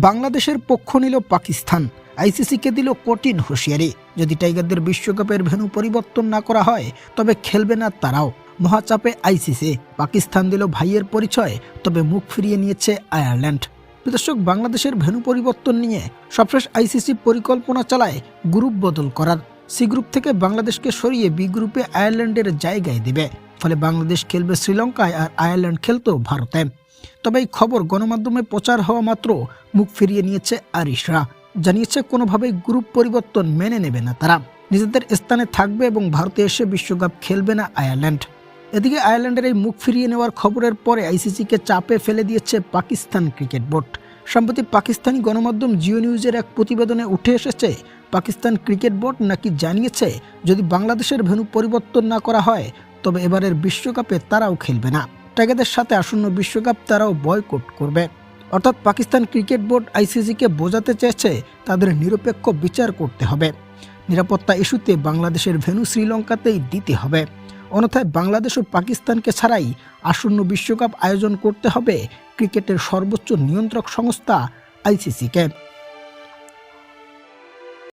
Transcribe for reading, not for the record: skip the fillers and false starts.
বাংলাদেশের পক্ষ নিল পাকিস্তান, আইসিসিকে দিল কঠিন হুঁশিয়ারি। যদি টাইগারদের বিশ্বকাপের ভেন্যু পরিবর্তন না করা হয় তবে খেলবে না তারাও। মহাচাপে আইসিসি, পাকিস্তান দিল ভাইয়ের পরিচয়, তবে মুখ ফিরিয়ে নিয়েছে আয়ারল্যান্ড। দর্শক, বাংলাদেশের ভেন্যু পরিবর্তন নিয়ে সবশেষ আইসিসি পরিকল্পনা চালায় গ্রুপ বদল করার। সি গ্রুপ থেকে বাংলাদেশকে সরিয়ে বি গ্রুপে আয়ারল্যান্ডের জায়গায় দেবে। ফলে বাংলাদেশ খেলবে শ্রীলঙ্কায় আর আয়ারল্যান্ড খেলতো ভারতে। তবে এই খবর গণমাধ্যমে প্রচার হওয়া মাত্র মুখ ফিরিয়ে নিয়েছে আরিশরা। জানিয়েছে কোনোভাবেই গ্রুপ পরিবর্তন মেনে নেবে না তারা, নিজেদের স্থানে থাকবে এবং ভারতে এসে বিশ্বকাপ খেলবে না আয়ারল্যান্ড। এদিকে আয়ারল্যান্ডের এই মুখ ফিরিয়ে নেওয়ার খবরের পরে আইসিসিকে চাপে ফেলে দিয়েছে পাকিস্তান ক্রিকেট বোর্ড। সম্প্রতি পাকিস্তানি গণমাধ্যম জিও নিউজের এক প্রতিবেদনে উঠে এসেছে, পাকিস্তান ক্রিকেট বোর্ড নাকি জানিয়েছে যদি বাংলাদেশের ভেন্যু পরিবর্তন না করা হয় তবে এবারের বিশ্বকাপে তারাও খেলবে না। টাইগারদের সাথে আসন্ন বিশ্বকাপ তারাও বয়কট করবে। অর্থাৎ পাকিস্তান ক্রিকেট বোর্ড আইসিসিকে বোঝাতে চেয়েছে তাদের নিরপেক্ষ বিচার করতে হবে। নিরাপত্তা ইস্যুতে বাংলাদেশের ভেন্যু শ্রীলঙ্কাতেই দিতে হবে, অন্যথায় বাংলাদেশ ও পাকিস্তানকে ছাড়াই আসন্ন বিশ্বকাপ আয়োজন করতে হবে ক্রিকেটের সর্বোচ্চ নিয়ন্ত্রক সংস্থা আইসিসিকে।